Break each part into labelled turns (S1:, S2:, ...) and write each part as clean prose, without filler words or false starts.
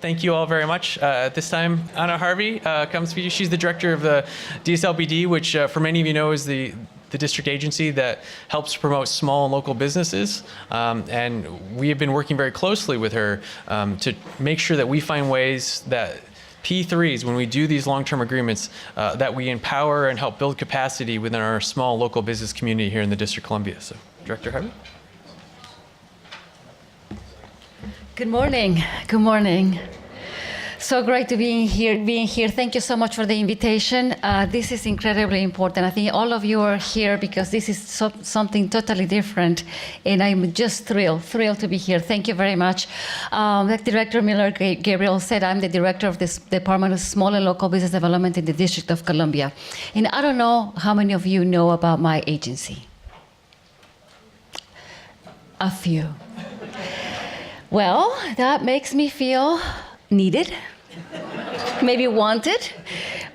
S1: Thank you all very much. At this time, Anna Harvey comes to you. She's the director of the DSLBD, which for many of you know is the district agency that helps promote small and local businesses. And we have been working very closely with her to make sure that we find ways that P3s, when we do these long-term agreements, that we empower and help build capacity within our small local business community here in the District of Columbia. So, Director Harvey.
S2: Good morning. Good morning. So great to be here. Thank you so much for the invitation. This is incredibly important. I think all of you are here because this is something totally different, and I'm just thrilled to be here. Thank you very much. Like Director Miller Gabriel said, I'm the director of this Department of Small and Local Business Development in the District of Columbia. And I don't know how many of you know about my agency. A few. Well, that makes me feel needed, maybe wanted,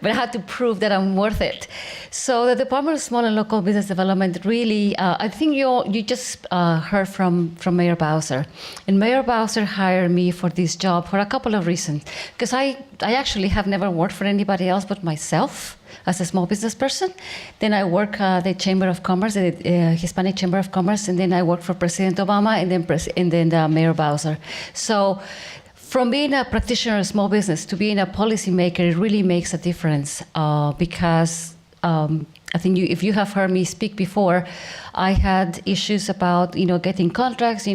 S2: but I had to prove that I'm worth it. So the Department of Small and Local Business Development really, I think you just heard from Mayor Bowser. And Mayor Bowser hired me for this job for a couple of reasons. Because I actually have never worked for anybody else but myself as a small business person. Then I work at the Chamber of Commerce, the Hispanic Chamber of Commerce, and then I work for President Obama and then Mayor Bowser. So from being a practitioner of small business to being a policymaker, it really makes a difference because I think if you have heard me speak before, I had issues about getting contracts,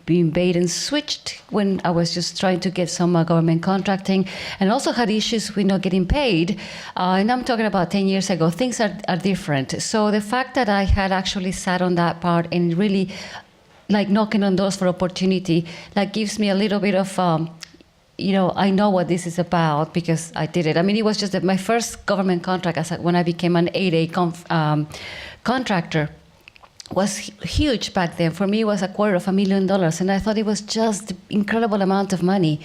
S2: being bait and switched when I was just trying to get some government contracting, and also had issues with not getting paid. And I'm talking about 10 years ago. Things are different. So the fact that I had actually sat on that part and really like knocking on doors for opportunity, like gives me a little bit of, I know what this is about because I did it. I mean, it was just my first government contract when I became an 8A contractor was huge back then. For me, it was $250,000, and I thought it was just incredible amount of money.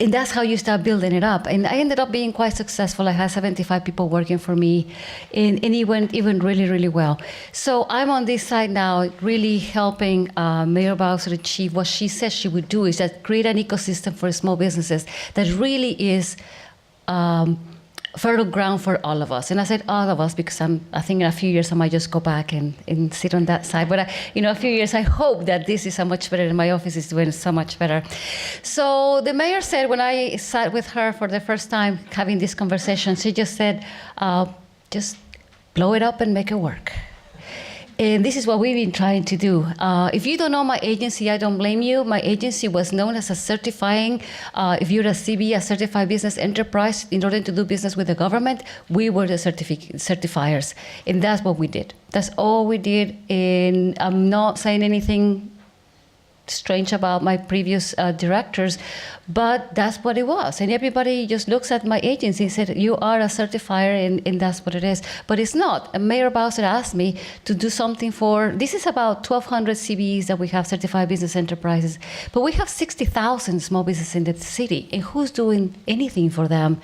S2: And that's how you start building it up. And I ended up being quite successful. I had 75 people working for me, and it went even really, really well. So I'm on this side now, really helping Mayor Bowser achieve what she said she would do, is that create an ecosystem for small businesses that really is fertile ground for all of us. And I said all of us because I think in a few years I might just go back and sit on that side. But a few years I hope that this is so much better and my office is doing so much better. So the mayor said when I sat with her for the first time having this conversation, she just said, just blow it up and make it work. And this is what we've been trying to do. If you don't know my agency, I don't blame you. My agency was known as a certifying, if you're a CB, a certified business enterprise, in order to do business with the government, we were the certifiers. And that's what we did. That's all we did. And I'm not saying anything strange about my previous directors, but that's what it was. And everybody just looks at my agency and said, you are a certifier, and that's what it is. But it's not. And Mayor Bowser asked me to do something this is about 1,200 CBEs that we have, certified business enterprises, but we have 60,000 small businesses in the city, and who's doing anything for them?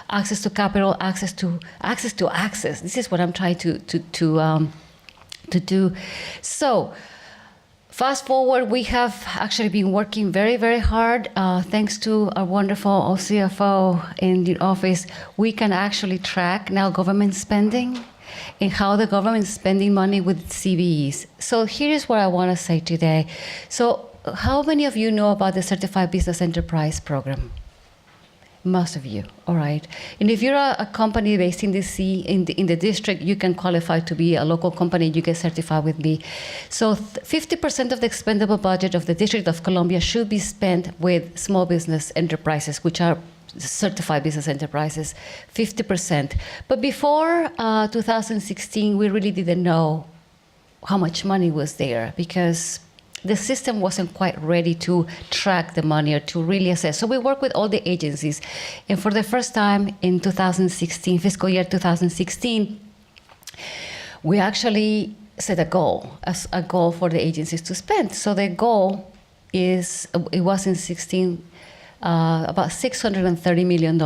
S2: Access to capital, access to access. This is what I'm trying to do. So, fast forward, we have actually been working very, very hard. Thanks to our wonderful CFO in the office, we can actually track now government spending and how the government is spending money with CBEs. So here's what I want to say today. So how many of you know about the Certified Business Enterprise Program? Most of you, all right. And if you're a company based in in the district, you can qualify to be a local company. You get certified with me. So 50% of the expendable budget of the District of Columbia should be spent with small business enterprises, which are certified business enterprises, 50%. But before 2016, we really didn't know how much money was there because the system wasn't quite ready to track the money or to really assess. So we work with all the agencies. And for the first time in 2016, fiscal year 2016, we actually set a goal for the agencies to spend. So the goal it was in 16, about $630 million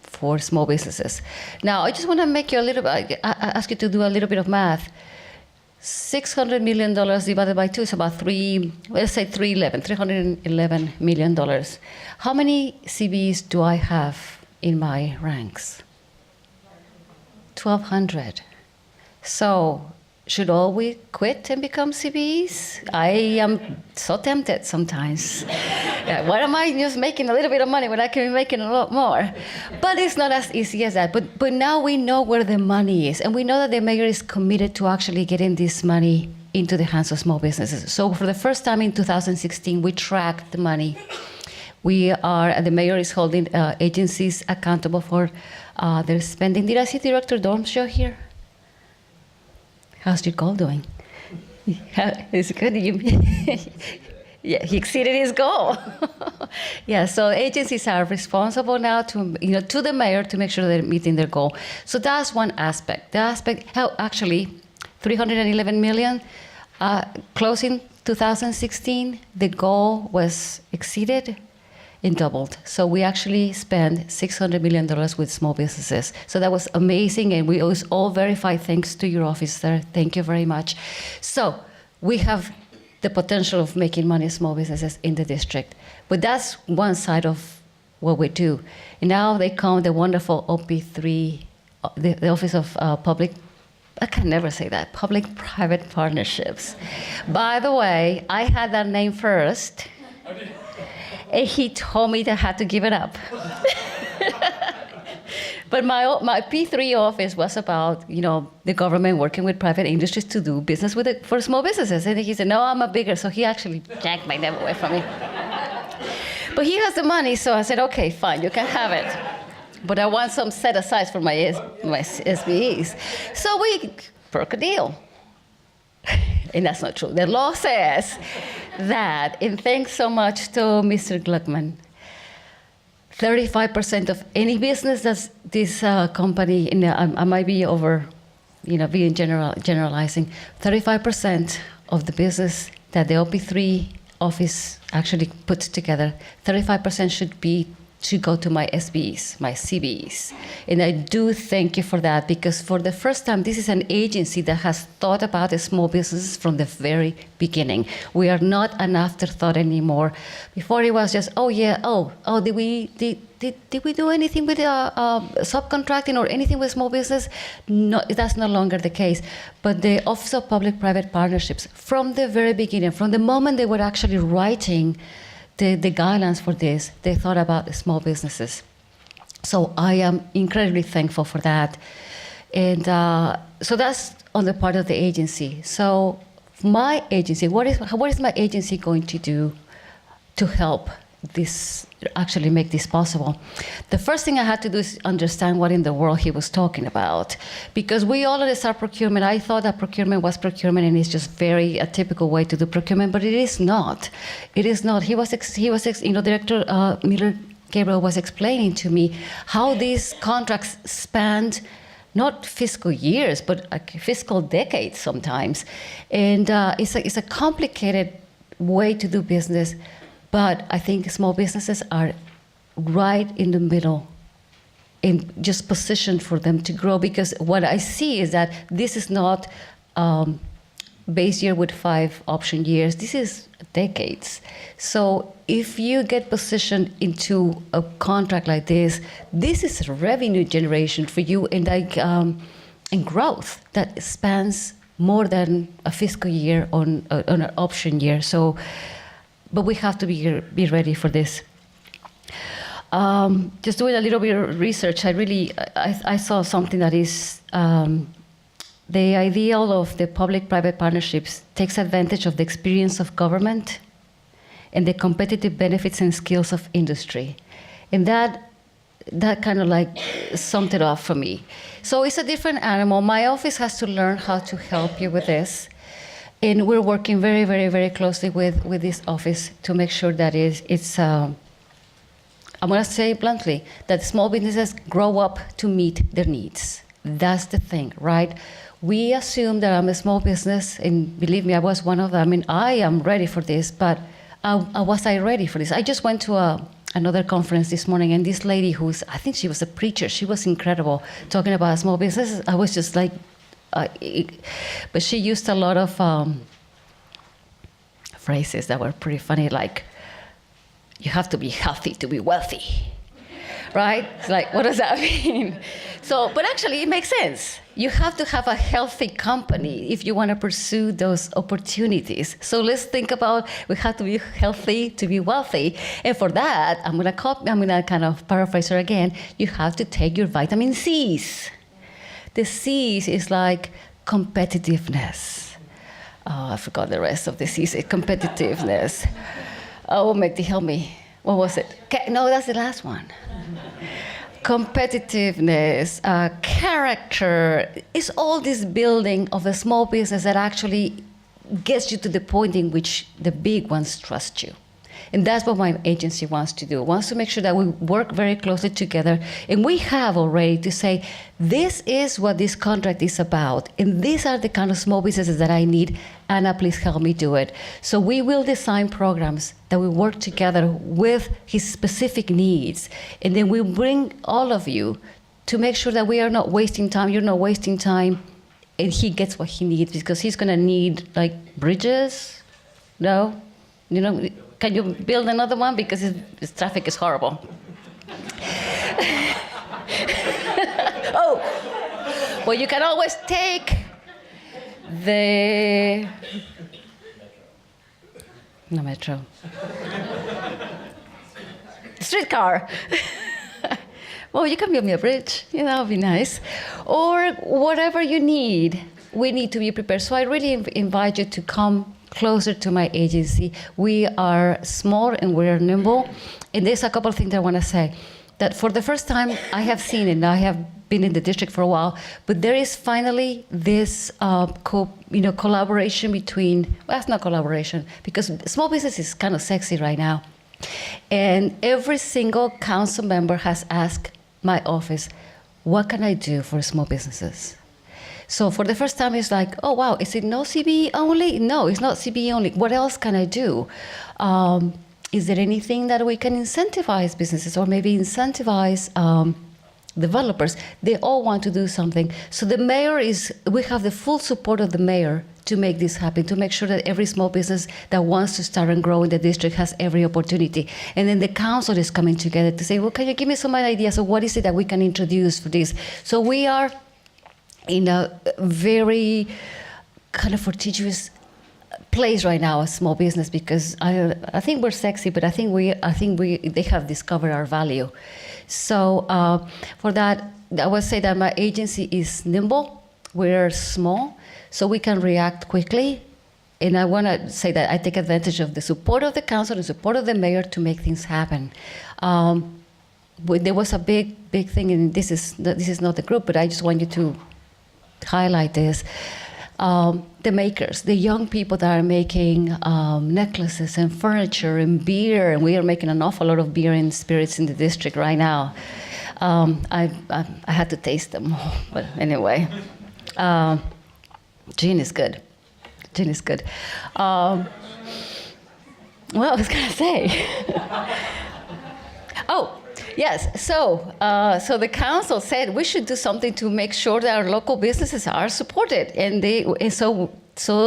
S2: for small businesses. Now, I just want to make you ask you to do a little bit of math. $600 million divided by 2 is about $311 million. How many CBs do I have in my ranks? 1,200. So should all we quit and become CBs? I am so tempted sometimes. Why am I just making a little bit of money when I can be making a lot more? But it's not as easy as that. But now we know where the money is, and we know that the mayor is committed to actually getting this money into the hands of small businesses. So for the first time in 2016, we tracked the money. The mayor is holding agencies accountable for their spending. Did I see Director Dorm's show here? How's your goal doing? It's good. Yeah, he exceeded his goal. Yeah, so agencies are responsible now to the mayor to make sure they're meeting their goal. So that's one aspect. The aspect how actually 311 million closing 2016, the goal was exceeded and doubled. So we actually spent $600 million with small businesses. So that was amazing, and we always all verify thanks to your office there. Thank you very much. So we have the potential of making money as small businesses in the district. But that's one side of what we do. And now they come the wonderful OP3, the Office of I can never say that, Public-Private Partnerships. By the way, I had that name first. And he told me that I had to give it up. But my P3 office was about, the government working with private industries to do business for small businesses. And he said, no, I'm a bigger. So he actually yanked my name away from me. But he has the money, so I said, okay, fine, you can have it. But I want some set aside for my SBEs. So we broke a deal. And that's not true. The law says that, and thanks so much to Mr. Glickman, 35% of any business that this company, I might be being generalizing, 35% of the business that the OP3 office actually puts together, 35% should go to my SBs, my CBs. And I do thank you for that, because for the first time, this is an agency that has thought about the small businesses from the very beginning. We are not an afterthought anymore. Before it was just, did we do anything with subcontracting or anything with small business? No, that's no longer the case. But the Office of Public-Private Partnerships, from the very beginning, from the moment they were actually writing the guidelines for this, they thought about the small businesses. So I am incredibly thankful for that. And so that's on the part of the agency. So my agency, what is my agency going to do to help this, actually make this possible? The first thing I had to do is understand what in the world he was talking about. Because we already start procurement. I thought that procurement was procurement, and it's just a typical way to do procurement, but it is not. It is not. Director Miller Gabriel was explaining to me how these contracts spanned not fiscal years, but fiscal decades sometimes. And it's a complicated way to do business. But I think small businesses are right in the middle and just positioned for them to grow, because what I see is that this is not base year with 5 option years. This is decades. So if you get positioned into a contract like this is revenue generation for you and growth that spans more than a fiscal year on an option year. So. But we have to be ready for this. Just doing a little bit of research, I saw something that is the ideal of the public-private partnerships takes advantage of the experience of government and the competitive benefits and skills of industry. And that kind of summed it up for me. So it's a different animal. My office has to learn how to help you with this. And we're working very, very, very closely with this office to make sure that I'm going to say bluntly, that small businesses grow up to meet their needs. That's the thing, right? We assume that I'm a small business, and believe me, I was one of them. I mean, I am ready for this, but was I ready for this? I just went to another conference this morning, and this lady I think she was a preacher, she was incredible, talking about small businesses. I was just like, But she used a lot of phrases that were pretty funny, like, you have to be healthy to be wealthy, right? It's like, what does that mean? So, but actually it makes sense. You have to have a healthy company if you want to pursue those opportunities. So let's think about, we have to be healthy to be wealthy. And for that, I'm gonna kind of paraphrase her again, you have to take your vitamin C's. The C's is like competitiveness. Oh, I forgot the rest of the C's. Competitiveness. Oh, Magdi, help me. What was it? No, that's the last one. Competitiveness, character. It's all this building of a small business that actually gets you to the point in which the big ones trust you. And that's what my agency wants to do. It wants to make sure that we work very closely together. And we have already to say, this is what this contract is about. And these are the kind of small businesses that I need. Anna, please help me do it. So we will design programs that will work together with his specific needs. And then we bring all of you to make sure that we are not wasting time, you're not wasting time, and he gets what he needs, because he's gonna need like bridges, no? You know, can you build another one? Because his traffic is horrible. Oh, well, you can always take the metro. Streetcar. Well, you can build me a bridge. You know, that would be nice. Or whatever you need, we need to be prepared. So I really invite you to come closer to my agency. We are small and we're nimble. And there's a couple of things that I want to say. That for the first time, I have seen, and I have been in the district for a while, but there is finally this collaboration between, well, it's not collaboration, because small business is kind of sexy right now. And every single council member has asked my office, what can I do for small businesses? So for the first time, it's like, oh, wow, is it no CBE only? No, it's not CBE only. What else can I do? Is there anything that we can incentivize businesses or maybe incentivize developers? They all want to do something. So the mayor we have the full support of the mayor to make this happen, to make sure that every small business that wants to start and grow in the district has every opportunity. And then the council is coming together to say, well, can you give me some ideas of what is it that we can introduce for this? So we are in a very kind of fortuitous place right now as small business, because I think we're sexy, but I think they have discovered our value. So for that, I would say that my agency is nimble. We're small, so we can react quickly. And I want to say that I take advantage of the support of the council, the support of the mayor to make things happen. There was a big thing, and this is not the group, but I just want you to highlight this. The makers, the young people that are making necklaces and furniture and beer, and we are making an awful lot of beer and spirits in the district right now. I had to taste them, but anyway. Gin is good. Gin is good. What I was gonna say? Oh, yes. So the council said we should do something to make sure that our local businesses are supported, and so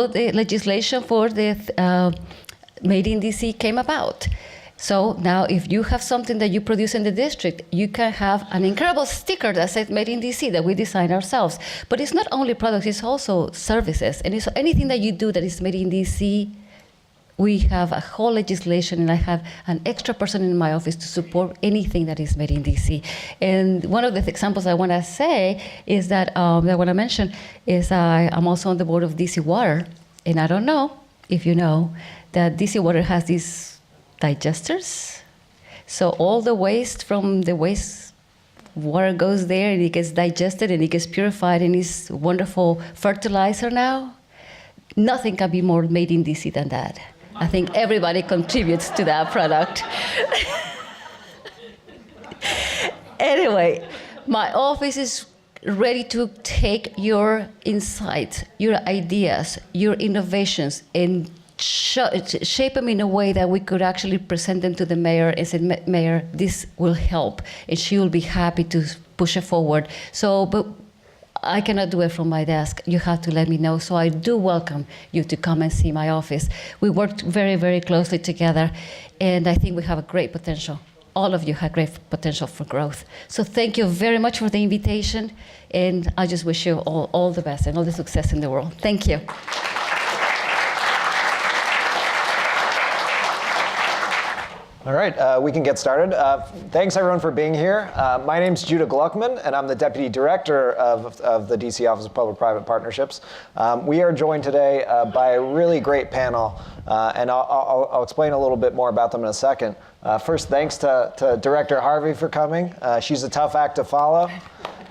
S2: the legislation for the Made in DC came about. So now, if you have something that you produce in the district, you can have an incredible sticker that says Made in DC that we design ourselves. But it's not only products; it's also services, and it's anything that you do that is made in DC. We have a whole legislation, and I have an extra person in my office to support anything that is made in DC. And one of the examples I want to say is that I want to mention is I'm also on the board of DC Water, and I don't know if you know that DC Water has these digesters. So all the waste from the waste water goes there, and it gets digested, and it gets purified, and it's wonderful fertilizer now. Nothing can be more made in DC than that. I think everybody contributes to that product. Anyway, my office is ready to take your insights, your ideas, your innovations, and shape them in a way that we could actually present them to the mayor and say, Mayor, this will help, and she will be happy to push it forward. So, but I cannot do it from my desk. You have to let me know. So I do welcome you to come and see my office. We worked very, very closely together, and I think we have a great potential. All of you have great potential for growth. So thank you very much for the invitation, and I just wish you all the best and all the success in the world. Thank you.
S3: All right, we can get started. Thanks everyone for being here. My name's Judy Glickman, and I'm the Deputy Director of the DC Office of Public-Private Partnerships. We are joined today by a really great panel, and I'll explain a little bit more about them in a second. First, thanks to Director Harvey for coming. She's a tough act to follow.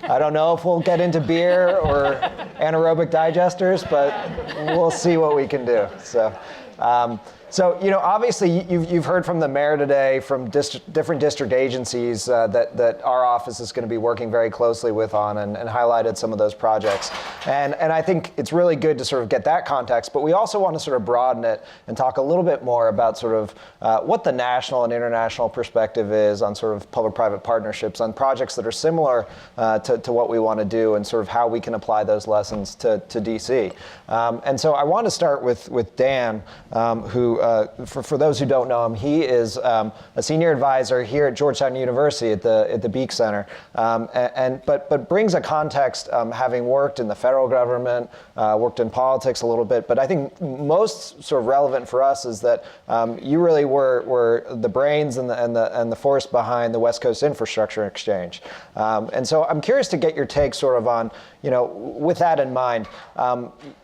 S3: I don't know if we'll get into beer or anaerobic digesters, but we'll see what we can do. So, you know, obviously you've heard from the mayor today, from different district agencies that our office is going to be working very closely with on, and highlighted some of those projects. And I think it's really good to sort of get that context, but we also want to sort of broaden it and talk a little bit more about sort of what the national and international perspective is on sort of public-private partnerships, on projects that are similar to what we want to do, and sort of how we can apply those lessons to DC. And so I want to start with Dan, who, for those who don't know him, he is a senior advisor here at Georgetown University at the Beek Center, but brings a context, having worked in the federal government, worked in politics a little bit. But I think most sort of relevant for us is that you really were the brains and the force behind the West Coast Infrastructure Exchange. And so I'm curious to get your take sort of on, you know, with that in mind,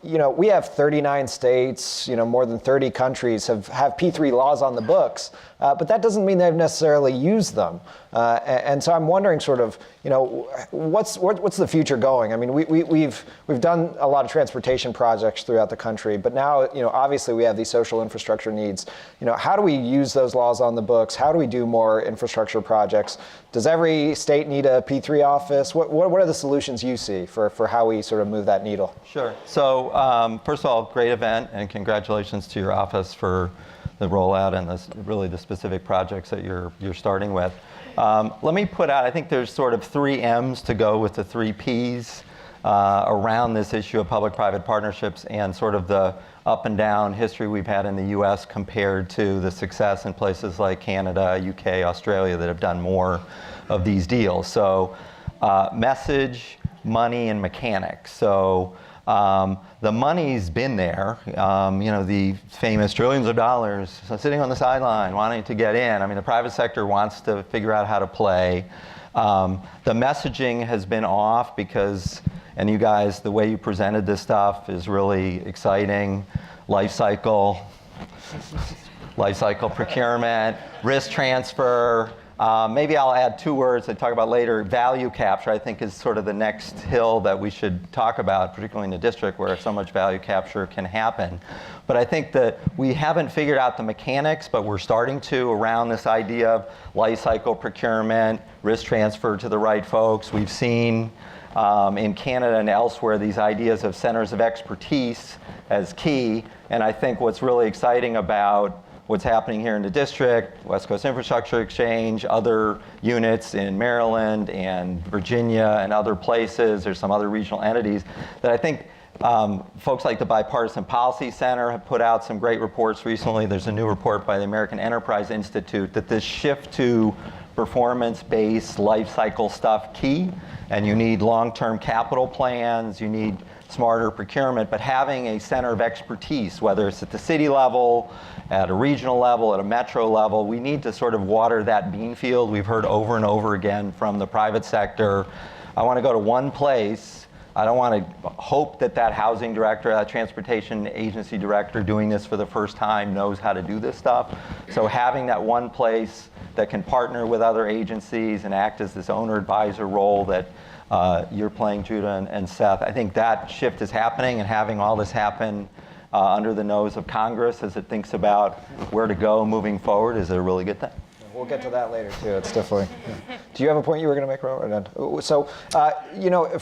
S3: you know, we have 39 states, you know, more than 30 countries have P3 laws on the books, but that doesn't mean they've necessarily used them. And so I'm wondering sort of, you know, what's the future going? I mean, we've done a lot of transportation projects throughout the country, but now, you know, obviously we have these social infrastructure needs. You know, how do we use those laws on the books? How do we do more infrastructure projects? Does every state need a P3 office? What are the solutions you see for how we sort of move that needle?
S4: Sure. So first of all, great event, and congratulations to your office for the rollout and really the specific projects that you're starting with. Let me put out, I think there's sort of 3 M's to go with the 3 P's around this issue of public-private partnerships and sort of the up and down history we've had in the US compared to the success in places like Canada, UK, Australia that have done more of these deals. So message, money, and mechanics. So the money's been there, you know, the famous trillions of dollars sitting on the sideline wanting to get in. I mean, the private sector wants to figure out how to play. The messaging has been off because, and you guys, the way you presented this stuff is really exciting. Life cycle procurement, risk transfer. Maybe I'll add 2 words I talk about later. Value capture, I think, is sort of the next hill that we should talk about, particularly in the district where so much value capture can happen. But I think that we haven't figured out the mechanics, but we're starting to around this idea of life cycle procurement, risk transfer to the right folks. We've seen in Canada and elsewhere these ideas of centers of expertise as key. And I think what's really exciting about what's happening here in the district, West Coast Infrastructure Exchange, other units in Maryland and Virginia and other places, there's some other regional entities that I think folks like the Bipartisan Policy Center have put out some great reports recently. There's a new report by the American Enterprise Institute that this shift to performance-based life cycle stuff key, and you need long-term capital plans, you need smarter procurement, but having a center of expertise, whether it's at the city level, at a regional level, at a metro level, we need to sort of water that bean field. We've heard over and over again from the private sector, I want to go to one place. I don't want to hope that that housing director, that transportation agency director doing this for the first time knows how to do this stuff. So having that one place that can partner with other agencies and act as this owner-advisor role that you're playing, Judah and Seth, I think that shift is happening, and having all this happen under the nose of Congress as it thinks about where to go moving forward is a really good thing.
S3: We'll get to that later too. It's definitely. Yeah. Do you have a point you were going to make, Robert? So, you know,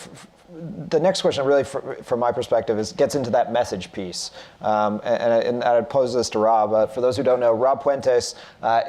S3: the next question, really, from my perspective, gets into that message piece. And I'd pose this to Rob. For those who don't know, Rob Puentes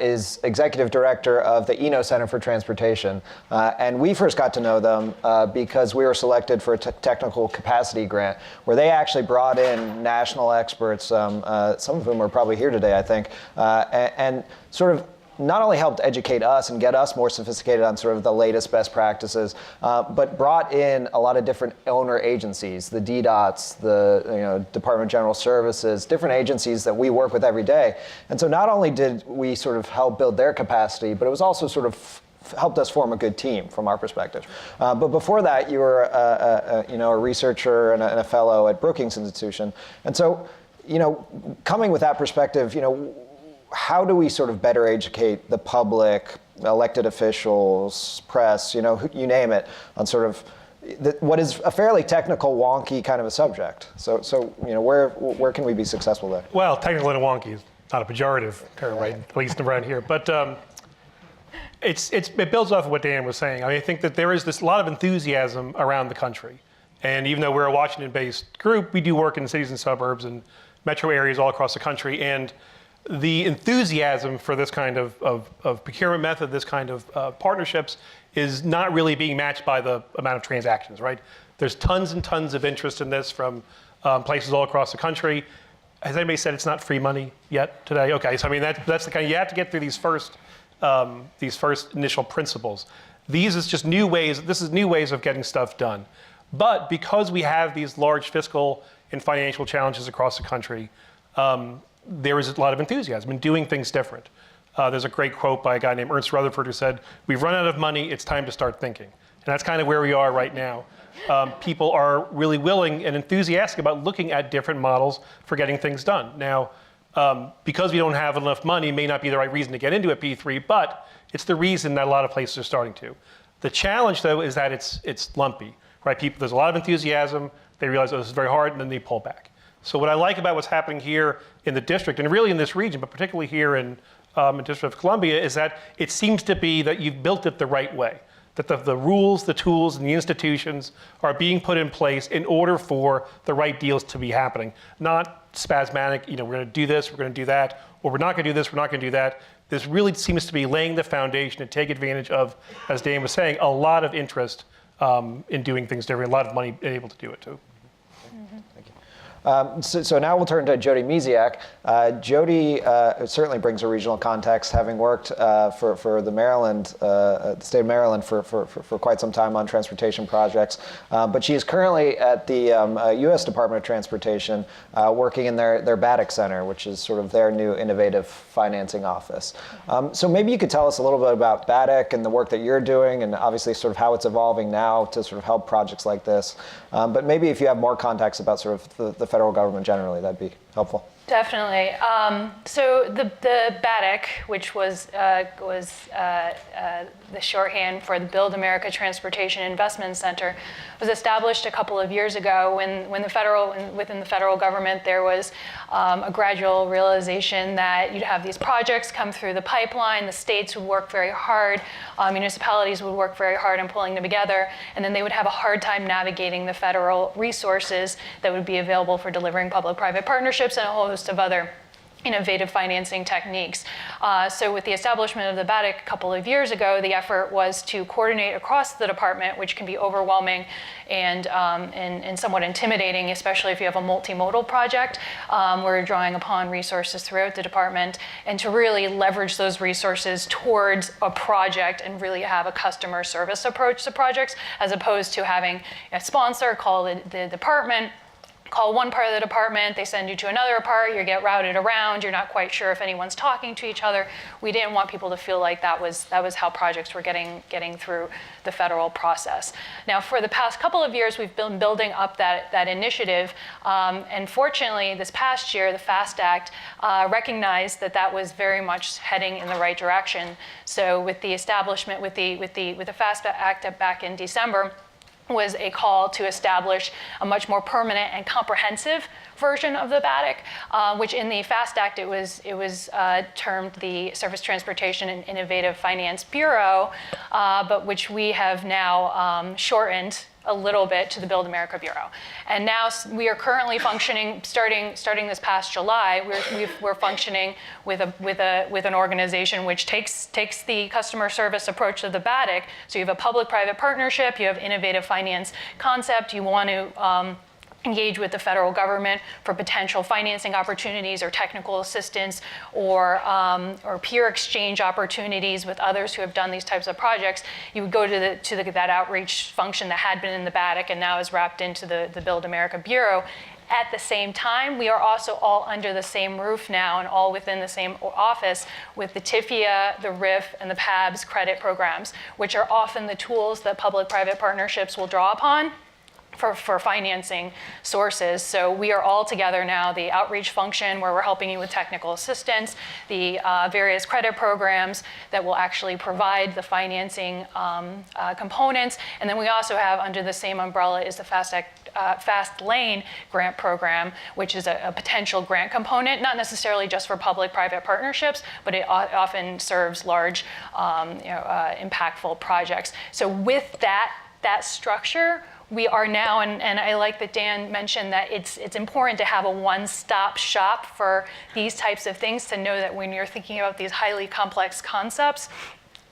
S3: is Executive Director of the Eno Center for Transportation. And we first got to know them because we were selected for a technical capacity grant, where they actually brought in national experts, some of whom are probably here today, I think, and sort of not only helped educate us and get us more sophisticated on sort of the latest best practices, but brought in a lot of different owner agencies, the DDOTs, the Department of General Services, different agencies that we work with every day. And so not only did we sort of help build their capacity, but it was also sort of helped us form a good team from our perspective. But before that, you were a researcher and a fellow at Brookings Institution. And so, coming with that perspective, how do we sort of better educate the public, elected officials, press, you name it, on sort of what is a fairly technical, wonky kind of a subject? So where can we be successful there?
S5: Well, technical and wonky is not a pejorative term, right? At least around here. But it builds off of what Dan was saying. I mean, I think that there is this lot of enthusiasm around the country. And even though we're a Washington-based group, we do work in cities and suburbs and metro areas all across the country. And the enthusiasm for this kind of procurement method, this kind of partnerships, is not really being matched by the amount of transactions, right? There's tons and tons of interest in this from places all across the country. Has anybody said it's not free money yet today? Okay, so I mean that's the kind you have to get through these first initial principles. These is just new ways. This is new ways of getting stuff done. But because we have these large fiscal and financial challenges across the country, there is a lot of enthusiasm in doing things different. There's a great quote by a guy named Ernst Rutherford who said, "We've run out of money, it's time to start thinking." And that's kind of where we are right now. People are really willing and enthusiastic about looking at different models for getting things done. Now, because we don't have enough money may not be the right reason to get into a P3, but it's the reason that a lot of places are starting to. The challenge, though, is that it's lumpy, right? There's a lot of enthusiasm, they realize, oh, this is very hard, and then they pull back. So what I like about what's happening here in the district, and really in this region, but particularly here in District of Columbia, is that it seems to be that you've built it the right way. That the rules, the tools, and the institutions are being put in place in order for the right deals to be happening. Not spasmodic, we're going to do this, we're going to do that, or we're not going to do this, we're not going to do that. This really seems to be laying the foundation to take advantage of, as Dan was saying, a lot of interest in doing things different, a lot of money able to do it too.
S3: So now we'll turn to Jody Misiak. Jody certainly brings a regional context, having worked for the state of Maryland for quite some time on transportation projects. But she is currently at the U.S. Department of Transportation, working in their BATIC Center, which is sort of their new innovative financing office. So maybe you could tell us a little bit about BATIC and the work that you're doing, and obviously sort of how it's evolving now to sort of help projects like this. But maybe if you have more context about sort of the federal government generally, that'd be helpful.
S6: Definitely. So the BATIC, which was the shorthand for the Build America Transportation Investment Center, was established a couple of years ago when within the federal government there was a gradual realization that you'd have these projects come through the pipeline, the states would work very hard, municipalities would work very hard in pulling them together, and then they would have a hard time navigating the federal resources that would be available for delivering public-private partnerships and a whole host of other innovative financing techniques. So with the establishment of the BATIC a couple of years ago, the effort was to coordinate across the department, which can be overwhelming and somewhat intimidating, especially if you have a multimodal project where you're drawing upon resources throughout the department, and to really leverage those resources towards a project and really have a customer service approach to projects, as opposed to having a sponsor call the department, call one part of the department, they send you to another part, you get routed around, you're not quite sure if anyone's talking to each other. We didn't want people to feel like that was how projects were getting through the federal process. Now, for the past couple of years, we've been building up that initiative, and fortunately, this past year, the FAST Act recognized that was very much heading in the right direction. So with the establishment, with the FAST Act back in December, was a call to establish a much more permanent and comprehensive version of the BATIC, which in the FAST Act it was termed the Surface Transportation and Innovative Finance Bureau, but which we have now shortened a little bit to the Build America Bureau. And now we are currently functioning, starting this past July, we're functioning with an organization which takes the customer service approach to the BATIC. So you have a public-private partnership, you have innovative finance concept, you want to engage with the federal government for potential financing opportunities or technical assistance or peer exchange opportunities with others who have done these types of projects. You would go to that outreach function that had been in the BATIC and now is wrapped into the Build America Bureau. At the same time, we are also all under the same roof now and all within the same office with the TIFIA, the RIF, and the PABS credit programs, which are often the tools that public-private partnerships will draw upon for financing sources. So we are all together now, the outreach function where we're helping you with technical assistance, the various credit programs that will actually provide the financing components. And then we also have under the same umbrella is the Fast Lane grant program, which is a potential grant component, not necessarily just for public-private partnerships, but it often serves large, impactful projects. So with that structure, we are now, and I like that Dan mentioned that it's important to have a one-stop shop for these types of things, to know that when you're thinking about these highly complex concepts,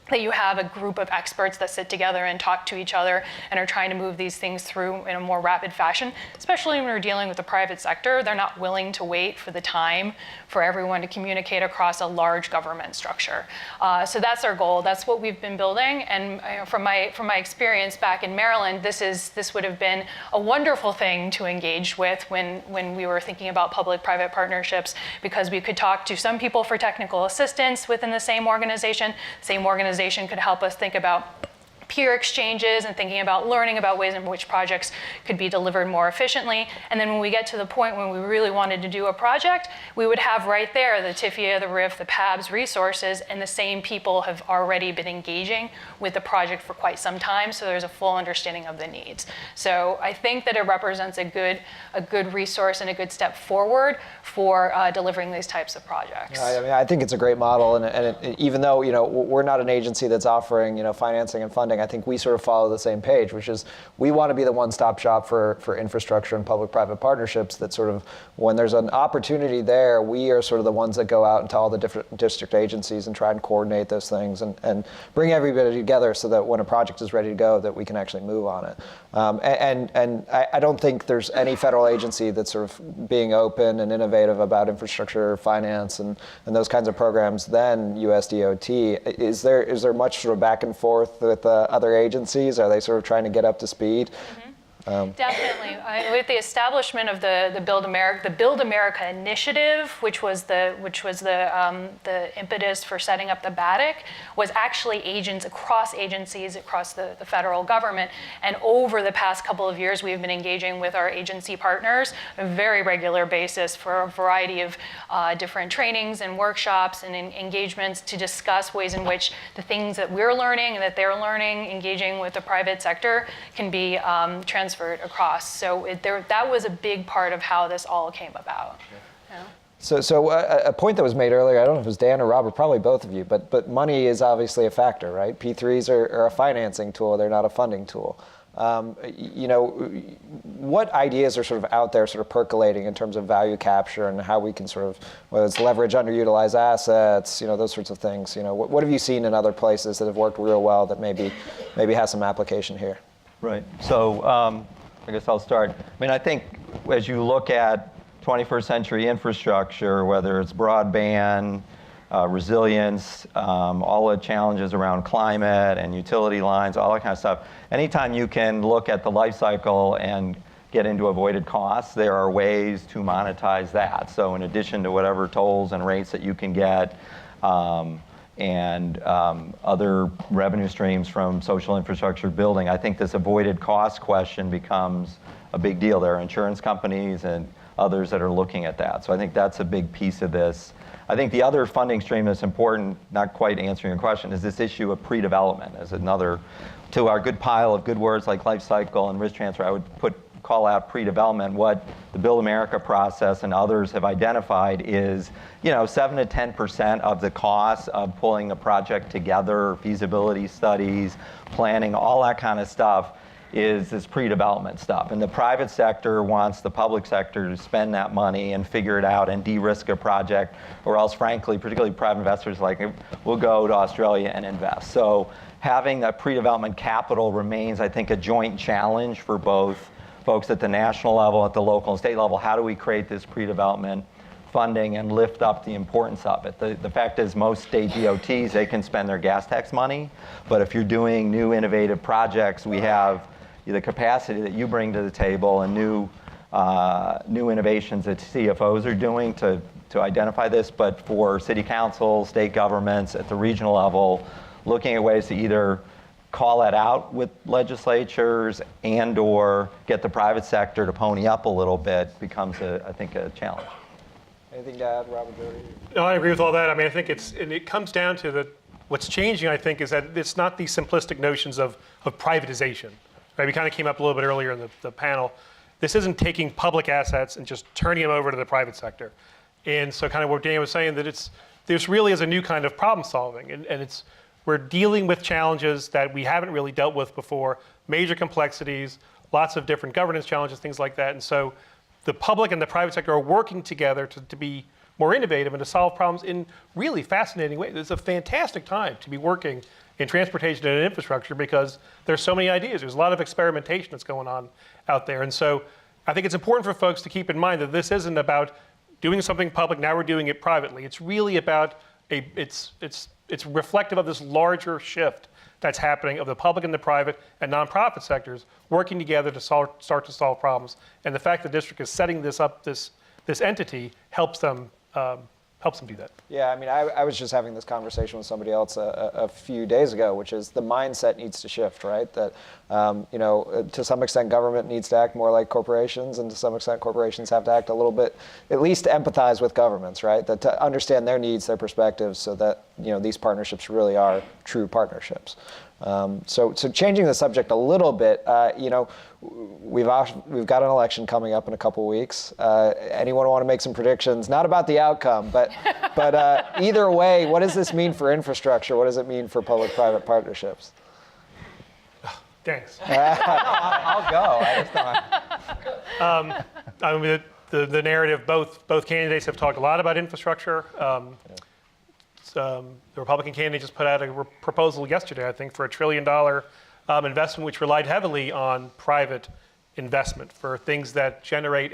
S6: that you have a group of experts that sit together and talk to each other and are trying to move these things through in a more rapid fashion, especially when we're dealing with the private sector. They're not willing to wait for the time for everyone to communicate across a large government structure. So that's our goal. That's what we've been building. And from my experience back in Maryland, this would have been a wonderful thing to engage with when we were thinking about public-private partnerships, because we could talk to some people for technical assistance within the same organization. Same organization could help us think about peer exchanges and thinking about learning about ways in which projects could be delivered more efficiently. And then when we get to the point when we really wanted to do a project, we would have right there the TIFIA, the RIF, the PABS resources, and the same people have already been engaging with the project for quite some time, so there's a full understanding of the needs. So I think that it represents a good resource and a good step forward for delivering these types of projects.
S3: I mean, I think it's a great model, and even though we're not an agency that's offering financing and funding, I think we sort of follow the same page, which is we want to be the one-stop shop for infrastructure and public-private partnerships. That sort of, when there's an opportunity there, we are sort of the ones that go out into all the different district agencies and try and coordinate those things and bring everybody together so that when a project is ready to go, that we can actually move on it. And I don't think there's any federal agency that's sort of being open and innovative about infrastructure finance and those kinds of programs than USDOT. Is there much sort of back and forth with other agencies? Are they sort of trying to get up to speed?
S6: Definitely. With the establishment of the Build America initiative, which was the impetus for setting up the BATIC, was actually agents across agencies across the federal government. And over the past couple of years, we've been engaging with our agency partners on a very regular basis for a variety of different trainings and workshops and engagements to discuss ways in which the things that we're learning and that they're learning, engaging with the private sector, can be transferred across. So that was a big part of how this all came about. Yeah.
S3: So a point that was made earlier, I don't know if it was Dan or Robert, probably both of you, but money is obviously a factor, right? P3s are a financing tool, they're not a funding tool. What ideas are sort of out there sort of percolating in terms of value capture and how we can sort of, whether it's leverage underutilized assets, those sorts of things. What have you seen in other places that have worked real well that maybe has some application here?
S4: Right. So I guess I'll start. I mean, I think as you look at 21st century infrastructure, whether it's broadband, resilience, all the challenges around climate and utility lines, all that kind of stuff, anytime you can look at the life cycle and get into avoided costs, there are ways to monetize that. So in addition to whatever tolls and rates that you can get, and other revenue streams from social infrastructure building, I think this avoided cost question becomes a big deal. There are insurance companies and others that are looking at that. So I think that's a big piece of this. I think the other funding stream that's important, not quite answering your question, is this issue of pre-development as another, to our good pile of good words like life cycle and risk transfer, I would call out pre-development. What the Build America process and others have identified is 7 to 10% of the cost of pulling a project together, feasibility studies, planning, all that kind of stuff is this pre-development stuff. And the private sector wants the public sector to spend that money and figure it out and de-risk a project, or else, frankly, particularly private investors like, we'll go to Australia and invest. So having that pre-development capital remains, I think, a joint challenge for both folks at the national level, at the local and state level. How do we create this pre-development funding and lift up the importance of it? The fact is, most state DOTs, they can spend their gas tax money, but if you're doing new innovative projects, we have the capacity that you bring to the table and new innovations that CFOs are doing to identify this. But for city councils, state governments at the regional level, looking at ways to either call that out with legislatures and or get the private sector to pony up a little bit becomes, I think, a challenge.
S3: Anything to add, Robert, Jody?
S5: No, I agree with all that. I mean, I think it comes down to what's changing, I think, is that it's not these simplistic notions of privatization. Right? We kind of came up a little bit earlier in the panel. This isn't taking public assets and just turning them over to the private sector. And so kind of what Dan was saying, that this really is a new kind of problem solving. And we're dealing with challenges that we haven't really dealt with before, major complexities, lots of different governance challenges, things like that. And so the public and the private sector are working together to be more innovative and to solve problems in really fascinating ways. It's a fantastic time to be working in transportation and infrastructure because there's so many ideas. There's a lot of experimentation that's going on out there. And so I think it's important for folks to keep in mind that this isn't about doing something public, now we're doing it privately. It's really about it's reflective of this larger shift that's happening of the public and the private and nonprofit sectors working together to start to solve problems. And the fact the district is setting this up, this entity, helps them do that.
S3: Yeah, I mean, I was just having this conversation with somebody else a few days ago, which is the mindset needs to shift, right? That, to some extent, government needs to act more like corporations, and to some extent, corporations have to act a little bit, at least to empathize with governments, right? That to understand their needs, their perspectives, so that, these partnerships really are true partnerships. So changing the subject a little bit, we've got an election coming up in a couple weeks. Anyone want to make some predictions? Not about the outcome, but either way, what does this mean for infrastructure? What does it mean for public-private partnerships?
S5: Thanks.
S4: I'll go. I just don't.
S5: I mean, the narrative, both candidates have talked a lot about infrastructure. The Republican candidate just put out a proposal yesterday, I think, for $1 trillion investment, which relied heavily on private investment for things that generate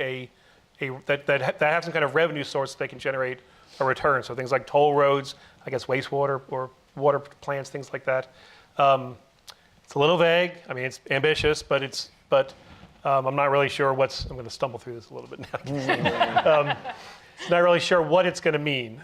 S5: that have some kind of revenue source that they can generate a return. So things like toll roads, I guess wastewater or water plants, things like that. It's a little vague. I mean, it's ambitious, but I'm not really sure I'm going to stumble through this a little bit now. Not really sure what it's going to mean,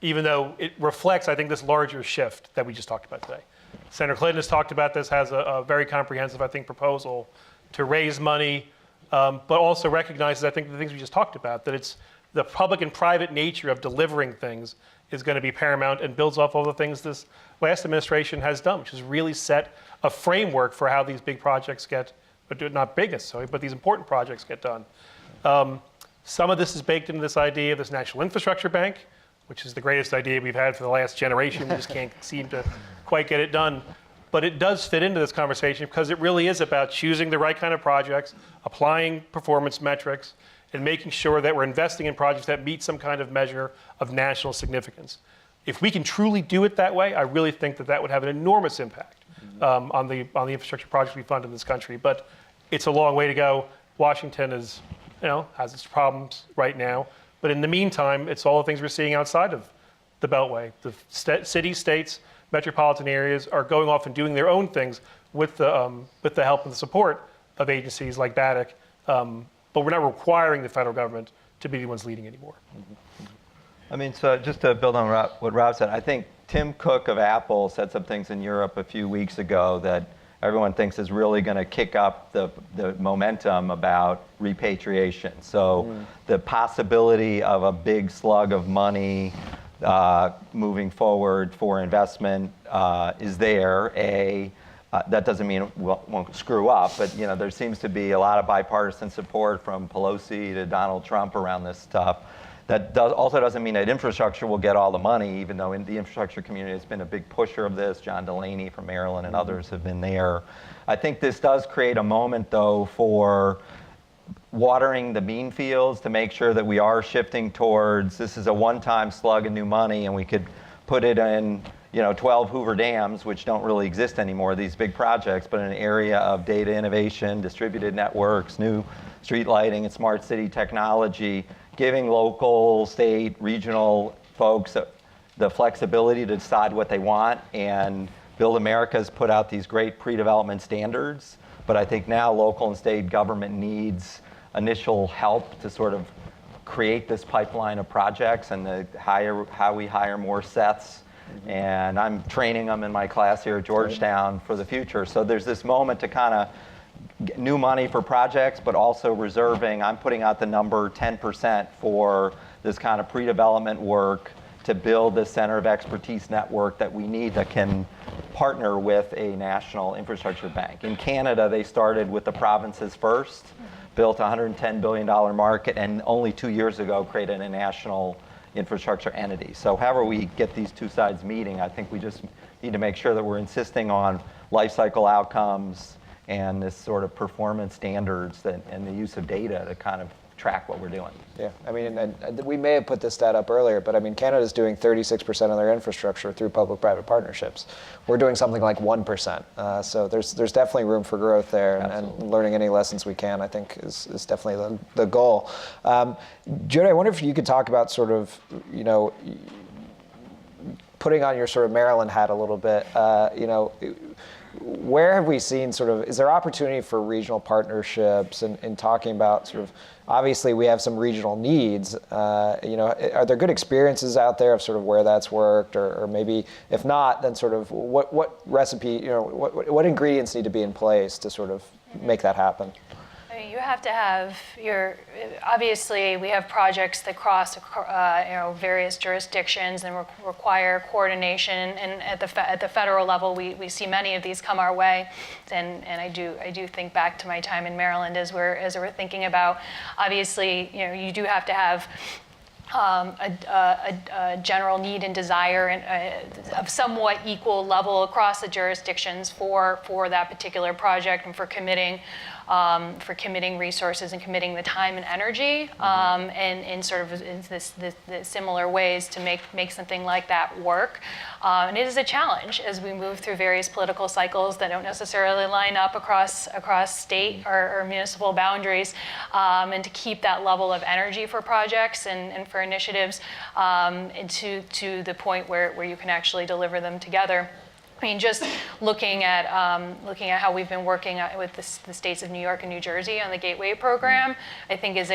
S5: even though it reflects, I think, this larger shift that we just talked about today. Senator Clinton has talked about this, has a very comprehensive, I think, proposal to raise money, but also recognizes, I think, the things we just talked about, that it's the public and private nature of delivering things is going to be paramount and builds off all the things this last administration has done, which has really set a framework for how these big projects not big necessarily, but these important projects get done. Some of this is baked into this idea of this National Infrastructure Bank, which is the greatest idea we've had for the last generation. We just can't seem to quite get it done. But it does fit into this conversation because it really is about choosing the right kind of projects, applying performance metrics, and making sure that we're investing in projects that meet some kind of measure of national significance. If we can truly do it that way, I really think that would have an enormous impact on the infrastructure projects we fund in this country. But it's a long way to go. Washington has its problems right now. But in the meantime, it's all the things we're seeing outside of the Beltway. The cities, states, metropolitan areas are going off and doing their own things with the help and the support of agencies like BADC. But we're not requiring the federal government to be the ones leading anymore.
S4: I mean, so just to build on what Rob said, I think Tim Cook of Apple said some things in Europe a few weeks ago that everyone thinks is really going to kick up the momentum about repatriation. So the possibility of a big slug of money moving forward for investment is there. That doesn't mean it won't screw up, but there seems to be a lot of bipartisan support from Pelosi to Donald Trump around this stuff. That also doesn't mean that infrastructure will get all the money, even though in the infrastructure community has been a big pusher of this. John Delaney from Maryland and others have been there. I think this does create a moment, though, for watering the bean fields to make sure that we are shifting towards, this is a one-time slug of new money, and we could put it in 12 Hoover dams, which don't really exist anymore, these big projects, but in an area of data innovation, distributed networks, new street lighting, and smart city technology, giving local, state, regional folks the flexibility to decide what they want. And Build America's put out these great pre-development standards, but I think now local and state government needs initial help to sort of create this pipeline of projects and how we hire more sets. And I'm training them in my class here at Georgetown for the future. So there's this moment to kind of get new money for projects, but also reserving, I'm putting out the number 10% for this kind of pre-development work to build this center of expertise network that we need that can partner with a national infrastructure bank. In Canada, they started with the provinces first, built a $110 billion market, and only 2 years ago created a national infrastructure entity. So however we get these two sides meeting, I think we just need to make sure that we're insisting on life cycle outcomes and this sort of performance standards and the use of data to kind of track what we're doing.
S3: Yeah, I mean, and we may have put this stat up earlier, but I mean, Canada's doing 36% of their infrastructure through public-private partnerships. We're doing something like 1%. So there's definitely room for growth there, and learning any lessons we can, I think, is definitely the goal. Judy, I wonder if you could talk about sort of, putting on your sort of Maryland hat a little bit, where have we seen sort of, is there opportunity for regional partnerships and talking about sort of, obviously we have some regional needs, are there good experiences out there of sort of where that's worked, or maybe if not, then sort of what recipe, what ingredients need to be in place to sort of make that happen?
S6: I mean, you have to have obviously we have projects that cross various jurisdictions and require coordination, and at the federal level we see many of these come our way, and I do think back to my time in Maryland as we're thinking about, obviously you do have to have a general need and desire of somewhat equal level across the jurisdictions for that particular project, and for committing resources and committing the time and energy, and in sort of the similar ways to make something like that work. And it is a challenge as we move through various political cycles that don't necessarily line up across state or municipal boundaries, and to keep that level of energy for projects and for initiatives to the point where you can actually deliver them together. I mean, just looking at how we've been working with the states of New York and New Jersey on the Gateway program, I think is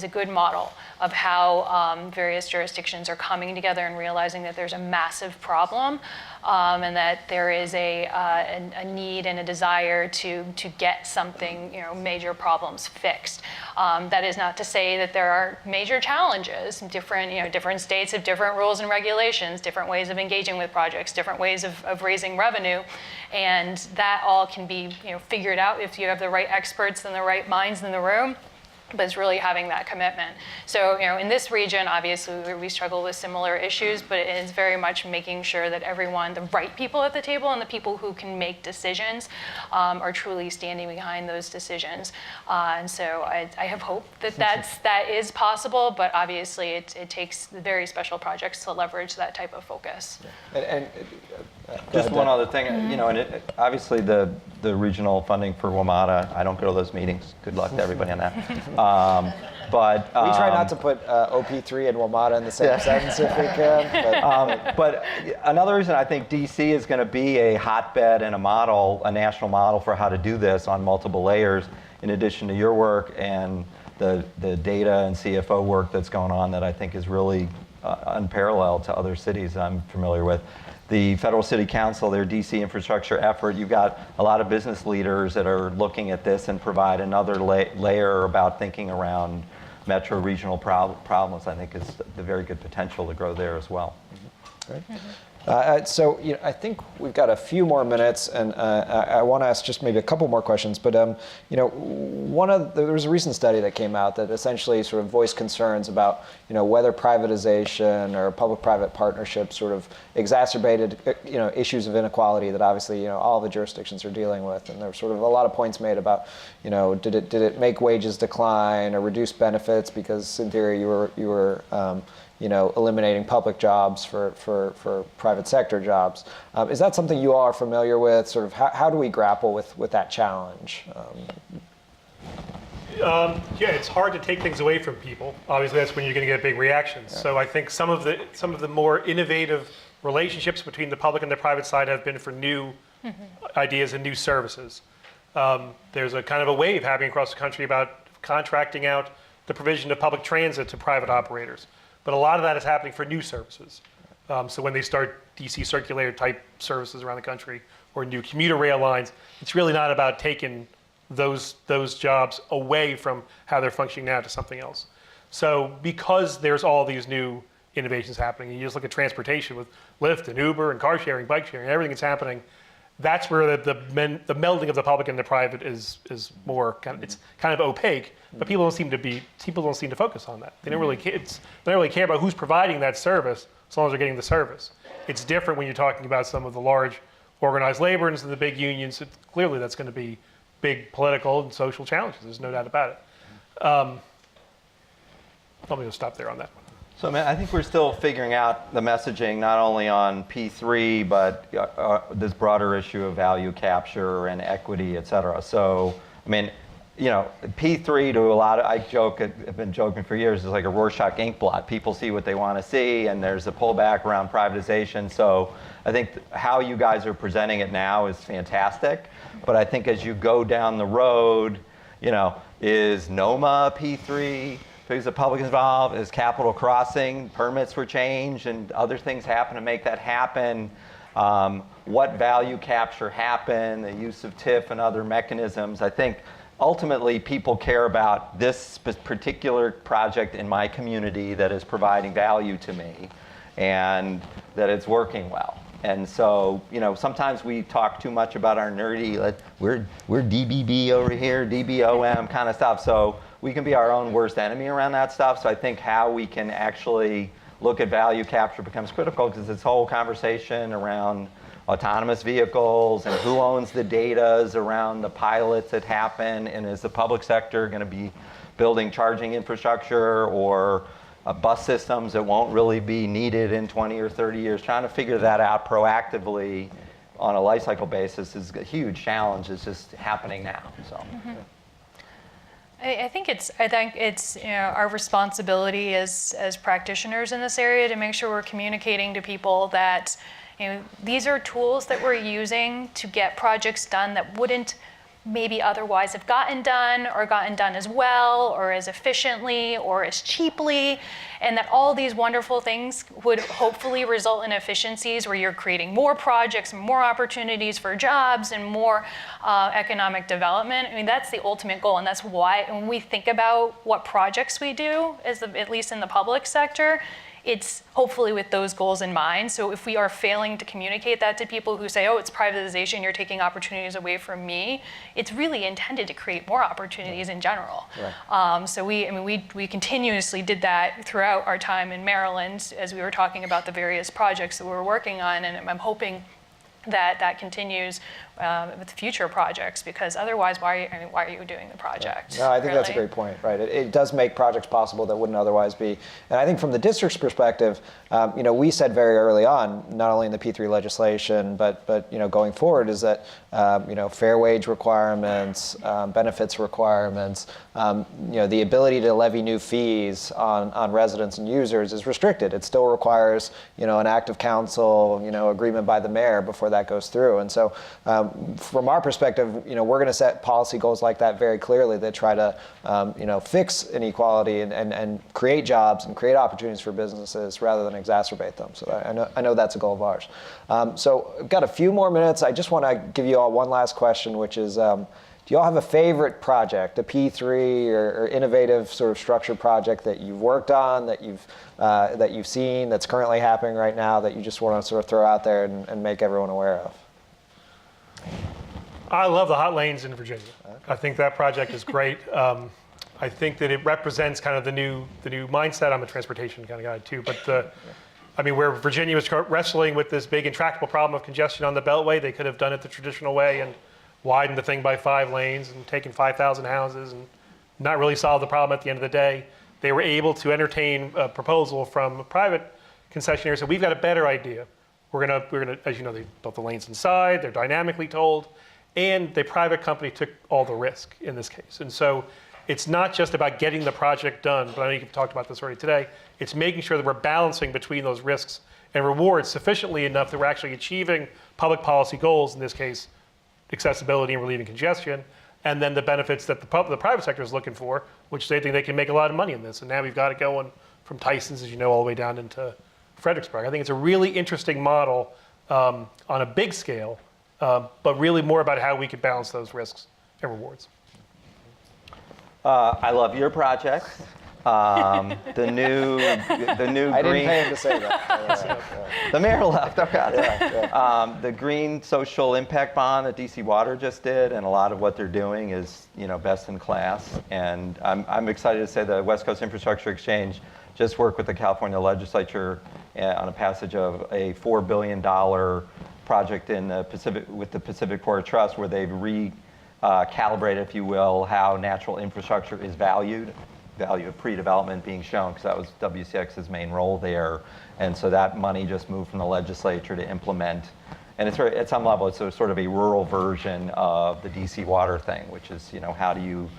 S6: a good model of how various jurisdictions are coming together and realizing that there's a massive problem, and that there is a need and a desire to get something, major problems fixed. That is not to say that there are major challenges. Different states have different rules and regulations, different ways of engaging with projects, different ways of raising revenue, and that all can be figured out if you have the right experts and the right minds in the room. But it's really having that commitment. So, in this region, obviously, we struggle with similar issues, but it is very much making sure that everyone, the right people at the table and the people who can make decisions, are truly standing behind those decisions. And so I have hope that is possible, but obviously it takes very special projects to leverage that type of focus.
S4: Just one other thing, and obviously the regional funding for WMATA, I don't go to those meetings. Good luck to everybody on that. But
S3: we try not to put OP3 and WMATA in the same sentence if we can.
S4: But another reason I think DC is going to be a hotbed and a national model for how to do this on multiple layers, in addition to your work and the data and CFO work that's going on, that I think is really unparalleled to other cities I'm familiar with. The Federal City Council, their DC infrastructure effort, you've got a lot of business leaders that are looking at this and provide another layer about thinking around metro regional problems. I think is the very good potential to grow there as well.
S3: Great. So I think we've got a few more minutes, and I want to ask just maybe a couple more questions. But there was a recent study that came out that essentially sort of voiced concerns about whether privatization or public-private partnerships sort of exacerbated issues of inequality that obviously all the jurisdictions are dealing with. And there were sort of a lot of points made about did it make wages decline or reduce benefits because in theory you were eliminating public jobs for private sector jobs. Is that something you all are familiar with? Sort of how do we grapple with that challenge?
S5: Yeah, it's hard to take things away from people. Obviously, that's when you're going to get big reactions. Yeah. So I think some of the more innovative relationships between the public and the private side have been for new ideas and new services. There's a kind of a wave happening across the country about contracting out the provision of public transit to private operators. But a lot of that is happening for new services. So when they start DC circulator type services around the country or new commuter rail lines, it's really not about taking those jobs away from how they're functioning now to something else. So because there's all these new innovations happening, you just look at transportation with Lyft and Uber and car sharing, bike sharing, everything that's happening, that's where the melding of the public and the private is more it's kind of opaque, but people don't seem to focus on that. They don't really care about who's providing that service as long as they're getting the service. It's different when you're talking about some of the large organized labor and the big unions. Clearly, that's going to be big political and social challenges. There's no doubt about it. I'm going to stop there on that one.
S4: So I think we're still figuring out the messaging, not only on P3, but this broader issue of value capture and equity, et cetera. So, P3 to a lot of, I've been joking for years, is like a Rorschach ink blot. People see what they want to see, and there's a pullback around privatization. So I think how you guys are presenting it now is fantastic. But I think as you go down the road, is NOMA P3? Because the public is involved, is Capitol Crossing, permits were changed, and other things happen to make that happen. What value capture happened, the use of TIF and other mechanisms. I think ultimately people care about this particular project in my community that is providing value to me and that it's working well. And so, sometimes we talk too much about our nerdy, we're DBB over here, DBOM kind of stuff. So we can be our own worst enemy around that stuff. So I think how we can actually look at value capture becomes critical, because this whole conversation around autonomous vehicles and who owns the data around the pilots that happen, and is the public sector going to be building charging infrastructure or bus systems that won't really be needed in 20 or 30 years. Trying to figure that out proactively on a life cycle basis is a huge challenge. It's just happening now. So.
S6: Mm-hmm. I think it's our responsibility as practitioners in this area to make sure we're communicating to people that these are tools that we're using to get projects done that wouldn't maybe otherwise have gotten done as well or as efficiently or as cheaply, and that all these wonderful things would hopefully result in efficiencies where you're creating more projects, more opportunities for jobs, and more economic development. That's the ultimate goal, and that's why when we think about what projects we do, at least in the public sector, it's hopefully with those goals in mind. So if we are failing to communicate that to people who say, oh, it's privatization, you're taking opportunities away from me, it's really intended to create more opportunities in general. Right. So we continuously did that throughout our time in Maryland as we were talking about the various projects that we were working on, and I'm hoping that continues with future projects, because otherwise, why are you doing the project?
S3: No, I think that's a great point, right? It does make projects possible that wouldn't otherwise be. And I think from the district's perspective, we said very early on, not only in the P3 legislation, but going forward, is that fair wage requirements, benefits requirements, the ability to levy new fees on residents and users is restricted. It still requires an act of council, agreement by the mayor before that goes through. And so from our perspective, we're going to set policy goals like that very clearly that try to, fix inequality and create jobs and create opportunities for businesses rather than exacerbate them. So I know that's a goal of ours. So I've got a few more minutes. I just want to give you all one last question, which is, do Do you all have a favorite project, a P3 or innovative sort of structured project that you've worked on, that you've seen, that's currently happening right now, that you just want to sort of throw out there and make everyone aware of?
S5: I love the hot lanes in Virginia. I think that project is great. I think that it represents kind of the new mindset. I'm a transportation kind of guy too, but where Virginia was wrestling with this big intractable problem of congestion on the Beltway, they could have done it the traditional way and widened the thing by 5 lanes and taken 5,000 houses and not really solved the problem at the end of the day. They were able to entertain a proposal from a private concessionaire. So we've got a better idea. We're gonna, as you know, they built the lanes inside. They're dynamically tolled, and the private company took all the risk in this case. And so it's not just about getting the project done, but I know you've talked about this already today. It's making sure that we're balancing between those risks and rewards sufficiently enough that we're actually achieving public policy goals, in this case, accessibility and relieving congestion, and then the benefits that the private sector is looking for, which they think they can make a lot of money in this. And now we've got it going from Tyson's, as you know, all the way down into Fredericksburg. I think it's a really interesting model on a big scale, but really more about how we could balance those risks and rewards.
S4: I love your project. The new
S3: I
S4: green.
S3: didn't pay him to say that.
S4: The mayor left. The green social impact bond that DC Water just did, and a lot of what they're doing is, best in class. And I'm excited to say the West Coast Infrastructure Exchange just worked with the California legislature on a passage of a $4 billion project in the Pacific with the Pacific Port Trust, where they've recalibrated, if you will, how natural infrastructure is valued. Value of pre-development being shown, because that was WCX's main role there. And so that money just moved from the legislature to implement. And it's at some level, it's sort of a rural version of the DC Water thing, which is, how do you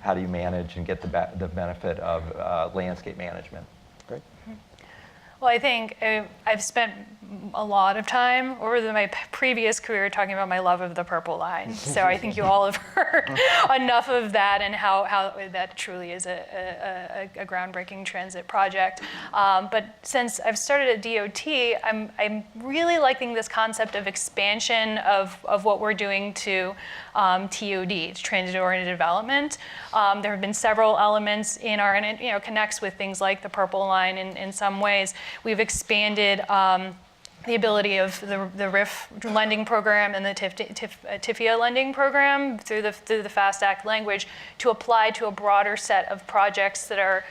S4: manage and get the benefit of landscape management.
S3: Great.
S6: Well, I think I've spent a lot of time over my previous career talking about my love of the Purple Line. So I think you all have heard enough of that and how that truly is a groundbreaking transit project. But since I've started at DOT, I'm really liking this concept of expansion of what we're doing to TOD, TransitOriented Development. There have been several elements in our, and it connects with things like the Purple Line in some ways. We've expanded the ability of the RIF lending program and the TIFIA lending program through the FAST Act language to apply to a broader set of projects that are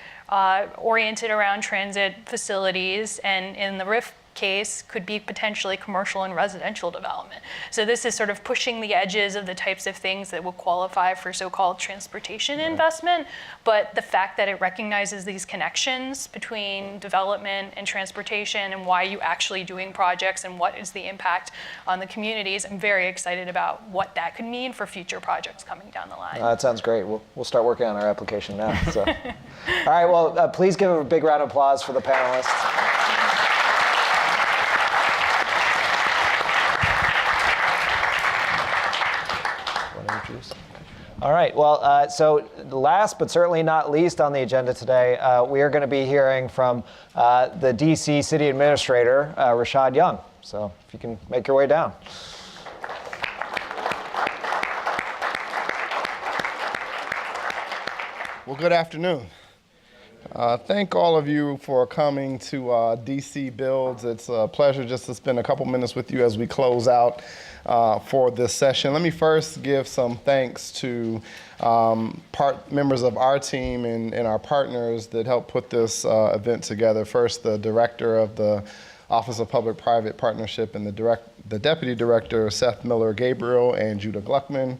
S6: oriented around transit facilities, and in the RIF case could be potentially commercial and residential development. So this is sort of pushing the edges of the types of things that will qualify for so-called transportation investment, but the fact that it recognizes these connections between development and transportation and why you actually doing projects and what is the impact on the communities, I'm very excited about what that could mean for future projects coming down the line.
S3: That sounds great. We'll start working on our application now. So. All right, well, please give a big round of applause for the panelists. All right, well, so last but certainly not least on the agenda today, we are going to be hearing from the DC City Administrator, Rashad Young. So if you can make your way down.
S7: Well, good afternoon. Thank all of you for coming to DC Builds. It's a pleasure just to spend a couple minutes with you as we close out for this session. Let me first give some thanks to members of our team and our partners that helped put this event together. First, the director of the Office of Public-Private Partnership and the Deputy Director, Seth Miller-Gabriel and Judy Glickman.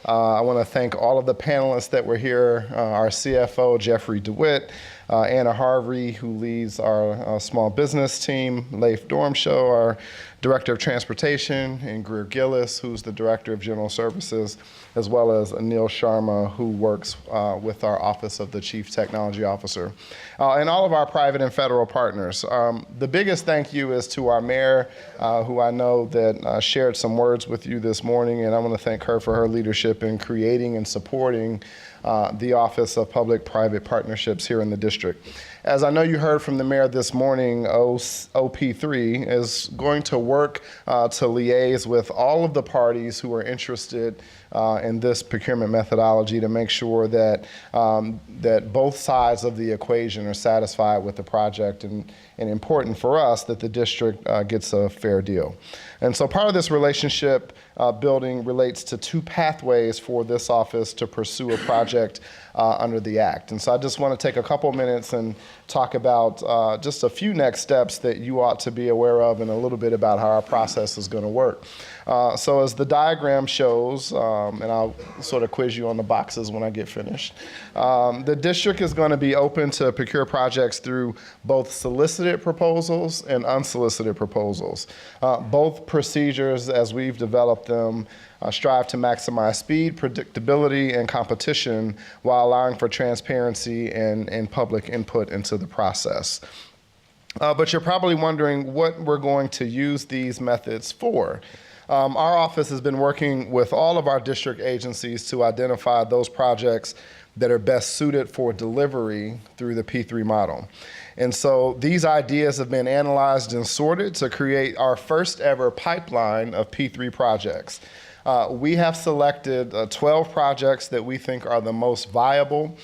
S7: I want to thank all of the panelists that were here, our CFO, Jeffrey DeWitt, Anna Harvey, who leads our small business team, Leif Dormshow, our Director of Transportation, and Greer Gillis, who's the Director of General Services, as well as Anil Sharma, who works with our Office of the Chief Technology Officer, and all of our private and federal partners. The biggest thank you is to our mayor, who I know that shared some words with you this morning, and I want to thank her for her leadership in creating and supporting the Office of Public-Private Partnerships here in the District district. As I know you heard from the mayor this morning, OP3 is going to work to liaise with all of the parties who are interested in this procurement methodology to make sure that that both sides of the equation are satisfied with the project, and important for us that the district gets a fair deal. And so part of this relationship building relates to two pathways for this office to pursue a project under the Act. And so I just want to take a couple minutes and talk about just a few next steps that you ought to be aware of, and a little bit about how our process is going to work. So as the diagram shows, and I'll sort of quiz you on the boxes when I get finished, the district is going to be open to procure projects through both solicited proposals and unsolicited proposals. Both procedures, as we've developed them, strive to maximize speed, predictability, and competition while allowing for transparency and public input into the process. But you're probably wondering what we're going to use these methods for. Our office has been working with all of our district agencies to identify those projects that are best suited for delivery through the P3 model. And so these ideas have been analyzed and sorted to create our first ever pipeline of P3 projects. We have selected 12 projects that we think are the most viable,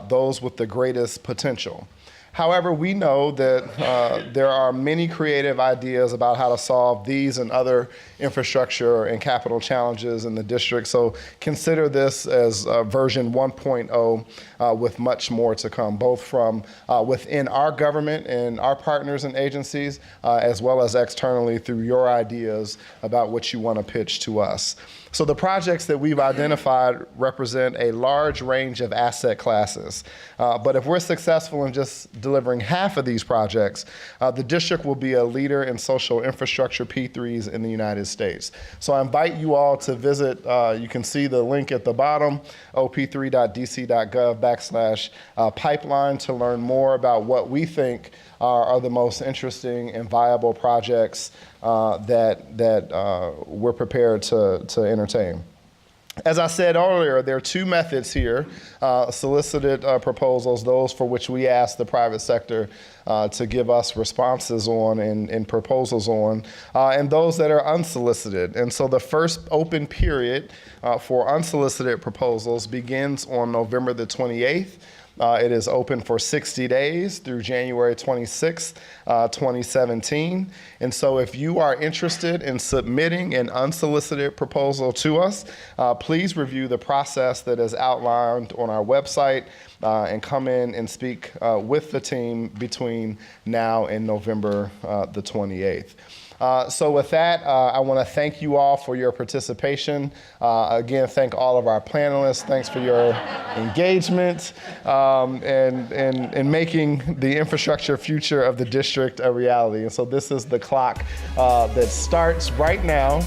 S7: those with the greatest potential. However, we know that there are many creative ideas about how to solve these and other infrastructure and capital challenges in the district. So consider this as version 1.0 with much more to come, both from within our government and our partners and agencies, as well as externally through your ideas about what you want to pitch to us. So the projects that we've identified represent a large range of asset classes. But if we're successful in just delivering half of these projects, the district will be a leader in social infrastructure P3s in the United States. So I invite you all to visit, you can see the link at the bottom, op3.dc.gov/pipeline to learn more about what we think are the most interesting and viable projects that we're prepared to entertain. As I said earlier, there are two methods here, solicited proposals, those for which we ask the private sector to give us responses on and proposals on, and those that are unsolicited. And so the first open period for unsolicited proposals begins on November the 28th. It is open for 60 days through January 26, 2017. And so if you are interested in submitting an unsolicited proposal to us, please review the process that is outlined on our website and come in and speak with the team between now and November the 28th. So with that, I want to thank you all for your participation. Again, thank all of our panelists. Thanks for your engagement and making the infrastructure future of the district a reality. And so this is the clock that starts right now.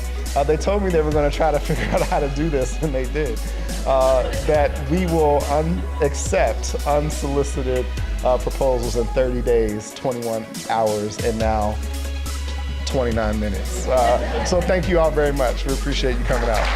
S7: They told me they were going to try to figure out how to do this, and they did. That we will accept unsolicited proposals in 30 days, 21 hours, and now 29 minutes. So thank you all very much. We appreciate you coming out.